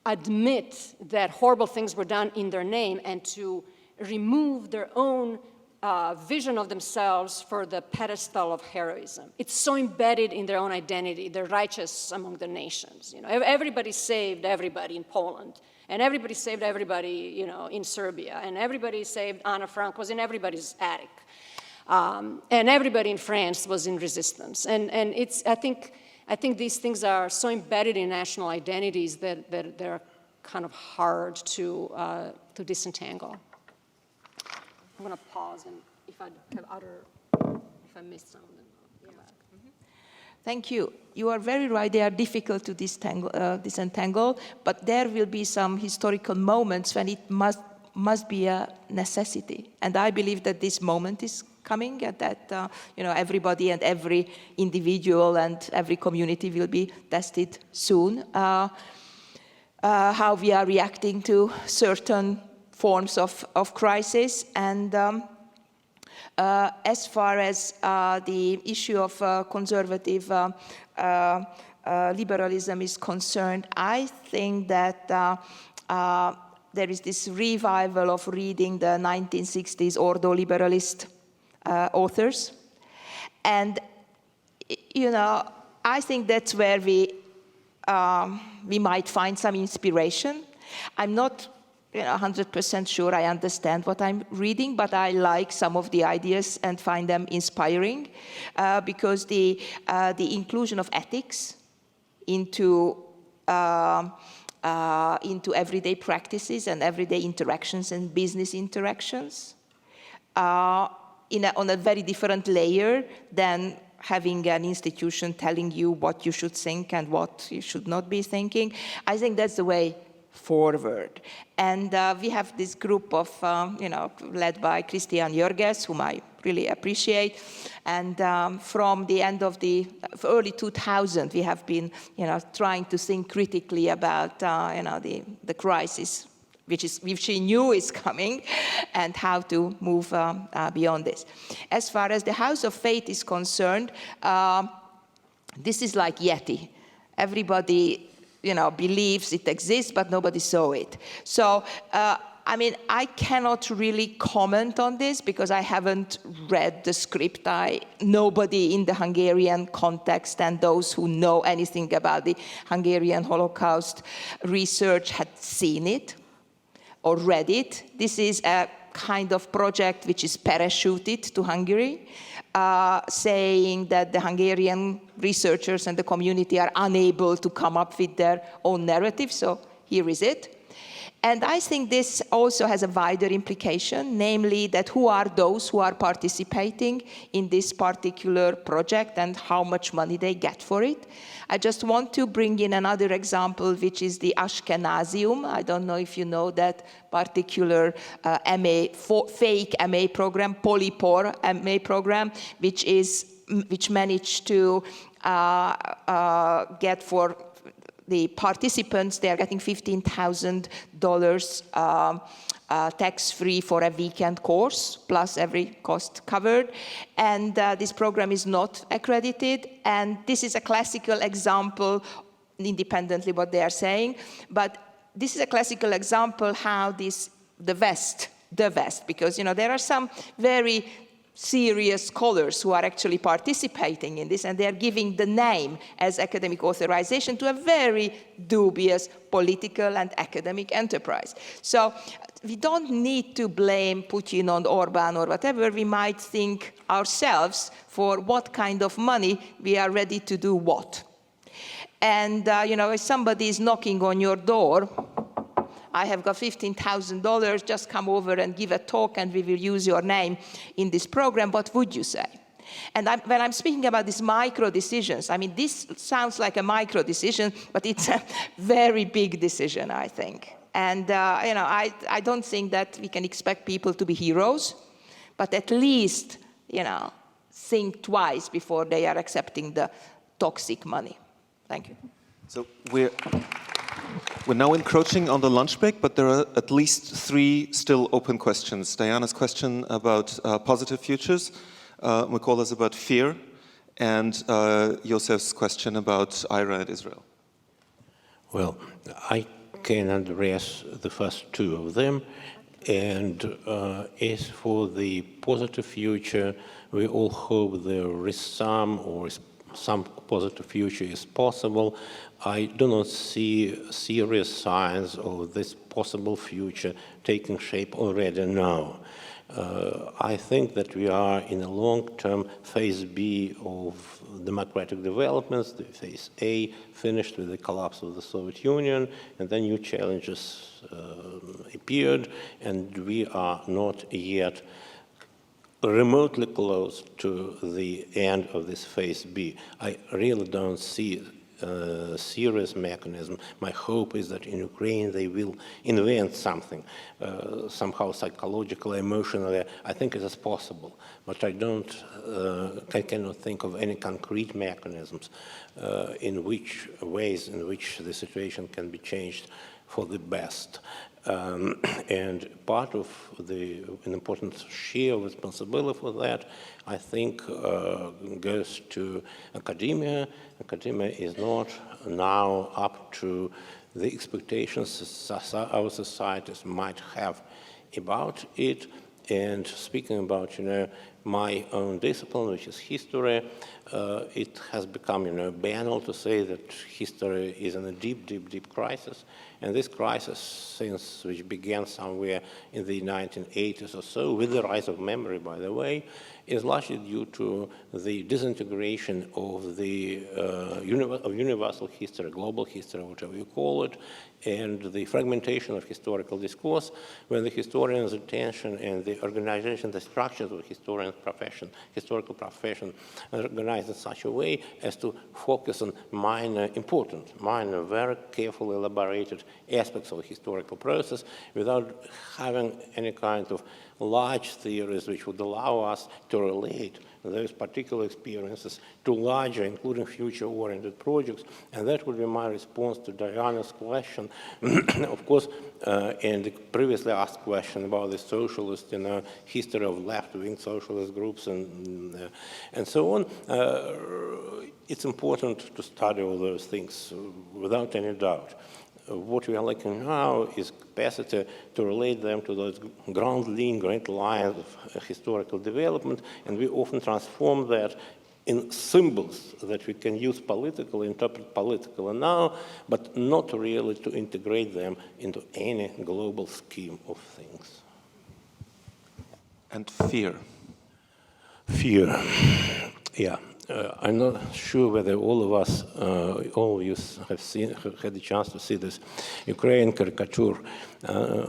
admit that horrible things were done in their name and to remove their own vision of themselves for the pedestal of heroism. It's so embedded in their own identity. They're righteous among the nations. Everybody saved everybody in Poland, and everybody saved everybody, in Serbia, and everybody saved Anna Frank was in everybody's attic, and everybody in France was in resistance. And it's I think these things are so embedded in national identities that they're kind of hard to disentangle. I'm going to pause, and if I missed something, I'll come back.
Thank you. You are very right. They are difficult to disentangle, but there will be some historical moments when it must be a necessity. And I believe that this moment is coming, and that everybody and every individual and every community will be tested soon. How we are reacting to certain forms of crisis, and as far as the issue of conservative liberalism is concerned, I think that there is this revival of reading the 1960s ordo-liberalist authors, and I think that's where we might find some inspiration. I'm not 100% sure I understand what I'm reading, but I like some of the ideas and find them inspiring, because the inclusion of ethics into everyday practices and everyday interactions and business interactions on a very different layer than having an institution telling you what you should think and what you should not be thinking. I think that's the way forward. And we have this group of, led by Christian Jörges, whom I really appreciate. And from the end of the early 2000, we have been, trying to think critically about, the crisis, which she knew is coming, and how to move beyond this. As far as the House of Faith is concerned, this is like Yeti. Everybody, believes it exists, but nobody saw it. So, I cannot really comment on this because I haven't read the script. Nobody in the Hungarian context and those who know anything about the Hungarian Holocaust research had seen it or read it. This is a kind of project which is parachuted to Hungary, saying that the Hungarian researchers and the community are unable to come up with their own narrative, so here is it. And I think this also has a wider implication, namely that who are those who are participating in this particular project and how much money they get for it. I just want to bring in another example, which is the Ashkenazium. I don't know if you know that particular fake MA program, Polypor MA program, which managed to get for the participants, they are getting $15,000 tax-free for a weekend course, plus every cost covered. And this program is not accredited. And this is a classical example, independently what they are saying, but this is a classical example how the West, because there are some very serious scholars who are actually participating in this, and they are giving the name as academic authorization to a very dubious political and academic enterprise. So we don't need to blame Putin on Orban or whatever. We might think ourselves for what kind of money we are ready to do what. And, if somebody is knocking on your door, I have got $15,000, just come over and give a talk and we will use your name in this program, what would you say? And when I'm speaking about these micro decisions, this sounds like a micro decision, but it's a very big decision, I think. And, I don't think that we can expect people to be heroes, but at least, think twice before they are accepting the toxic money. Thank you.
So we're now encroaching on the lunch break, but there are at least 3 still open questions. Diana's question about positive futures, Mykola's about fear, and Josef's question about IRA and Israel.
Well, I can address the first 2 of them. And as for the positive future, we all hope there is some positive future is possible. I do not see serious signs of this possible future taking shape already now. I think that we are in a long-term phase B of democratic developments. The phase A finished with the collapse of the Soviet Union, and then new challenges appeared, and we are not yet remotely close to the end of this phase B. I really don't see a serious mechanism. My hope is that in Ukraine they will invent something, somehow psychologically, emotionally. I think it is possible, but I cannot think of any concrete mechanisms in which the situation can be changed for the best. And part of an important share of responsibility for that, I think, goes to academia. Academia is not now up to the expectations our societies might have about it. And speaking about, my own discipline, which is history, it has become, banal to say that history is in a deep, deep, deep crisis. And this crisis, which began somewhere in the 1980s or so, with the rise of memory, by the way, is largely due to the disintegration of the universal history, global history, whatever you call it, and the fragmentation of historical discourse, when the historian's attention and the organization, the structures of historian's profession, historical profession, are organized in such a way as to focus on minor, very carefully elaborated aspects of the historical process without having any kind of large theories which would allow us to relate those particular experiences to larger, including future-oriented projects. And that would be my response to Diana's question. Of course, and the previously asked question about the socialist, history of left-wing socialist groups and so on. It's important to study all those things without any doubt. What we are lacking now is capacity to relate them to those great lines of historical development, and we often transform that in symbols that we can use politically, interpret politically now, but not really to integrate them into any global scheme of things.
And fear.
Fear, yeah. I'm not sure whether all of us, all of you have had the chance to see this Ukrainian caricature.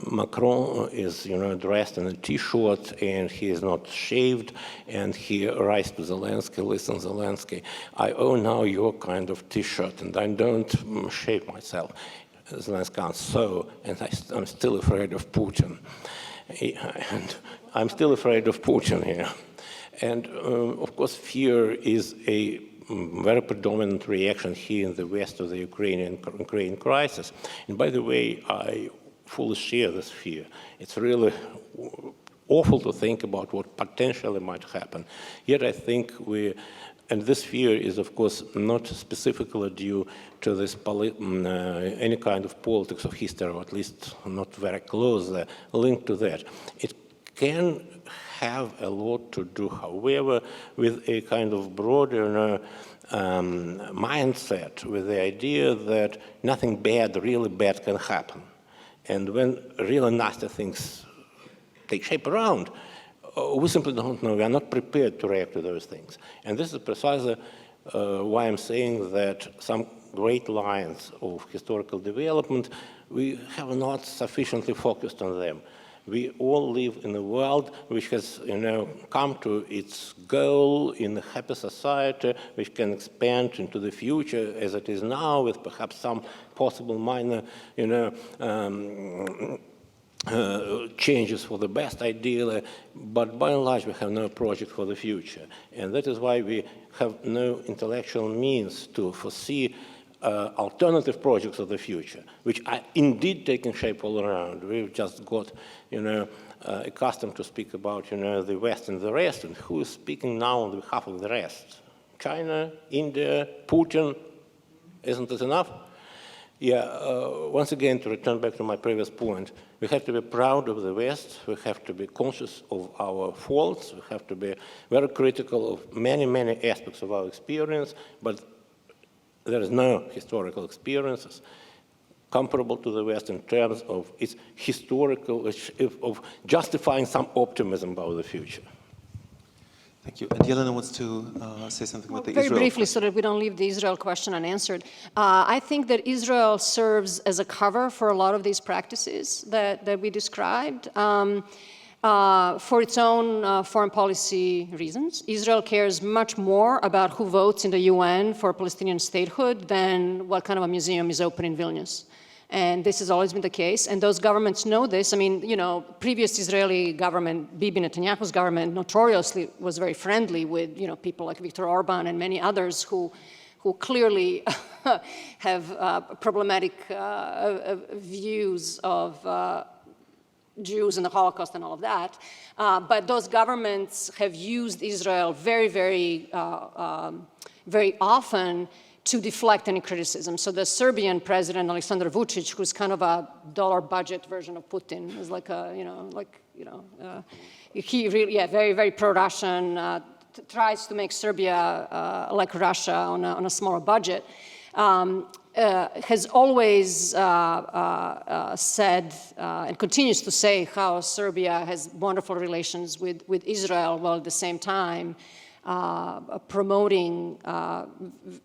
Macron is, dressed in a T-shirt, and he is not shaved, and he writes to Zelensky, listen, Zelensky, I own now your kind of T-shirt, and I don't shave myself. Zelensky answers, so, and I'm still afraid of Putin. And I'm still afraid of Putin here. And of course, fear is a very predominant reaction here in the West of the Ukrainian crisis. And by the way, I fully share this fear. It's really awful to think about what potentially might happen. Yet I think and this fear is, of course, not specifically due to this any kind of politics of history, or at least not very closely linked to that. It can have a lot to do, however, with a kind of broader mindset, with the idea that nothing bad, really bad, can happen. And when really nasty things take shape around, we simply don't know. We are not prepared to react to those things. And this is precisely why I'm saying that some great lines of historical development, we have not sufficiently focused on them. We all live in a world which has, come to its goal in a happy society, which can expand into the future as it is now, with perhaps some possible minor, changes for the best, ideally. But by and large, we have no project for the future, and that is why we have no intellectual means to foresee alternative projects of the future, which are indeed taking shape all around. We've just got, accustomed to speak about, the West and the rest, and who is speaking now on behalf of the rest? China, India, Putin, isn't it enough? Yeah, once again, to return back to my previous point, we have to be proud of the West, we have to be conscious of our faults, we have to be very critical of many, many aspects of our experience, but there is no historical experiences comparable to the West in terms of its historical, of justifying some optimism about the future.
Thank you. And Jelena wants to say something about the Israel.
Very briefly, so that we don't leave the Israel question unanswered. I think that Israel serves as a cover for a lot of these practices that we described. For its own foreign policy reasons. Israel cares much more about who votes in the UN for Palestinian statehood than what kind of a museum is open in Vilnius. And this has always been the case, and those governments know this. I mean, previous Israeli government, Bibi Netanyahu's government, notoriously was very friendly with, people like Viktor Orban and many others who clearly have problematic views of Jews and the Holocaust and all of that. But those governments have used Israel very, very, very often to deflect any criticism. So the Serbian president, Aleksandar Vučić, who's kind of a dollar budget version of Putin, is like a, he really, very, very pro-Russian, tries to make Serbia like Russia on a smaller budget. has always said and continues to say how Serbia has wonderful relations with Israel, while at the same time promoting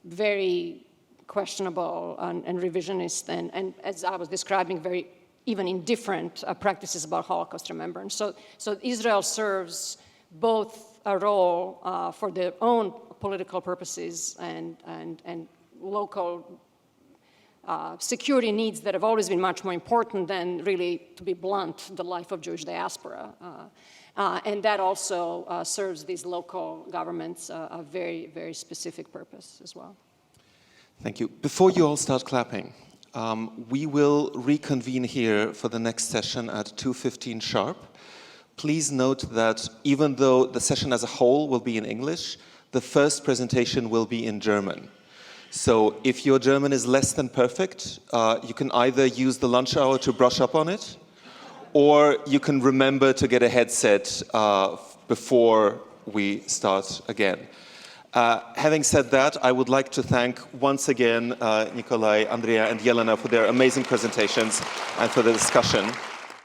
very questionable and revisionist and as I was describing, very even indifferent practices about Holocaust remembrance. So Israel serves both a role for their own political purposes and local security needs that have always been much more important than really, to be blunt, the life of Jewish diaspora. And that also serves these local governments a very, very specific purpose as well.
Thank you. Before you all start clapping, we will reconvene here for the next session at 2:15 sharp. Please note that even though the session as a whole will be in English, the first presentation will be in German. So if your German is less than perfect, you can either use the lunch hour to brush up on it, or you can remember to get a headset before we start again. Having said that, I would like to thank once again Nikolay, Andrea, and Jelena for their amazing presentations and for the discussion.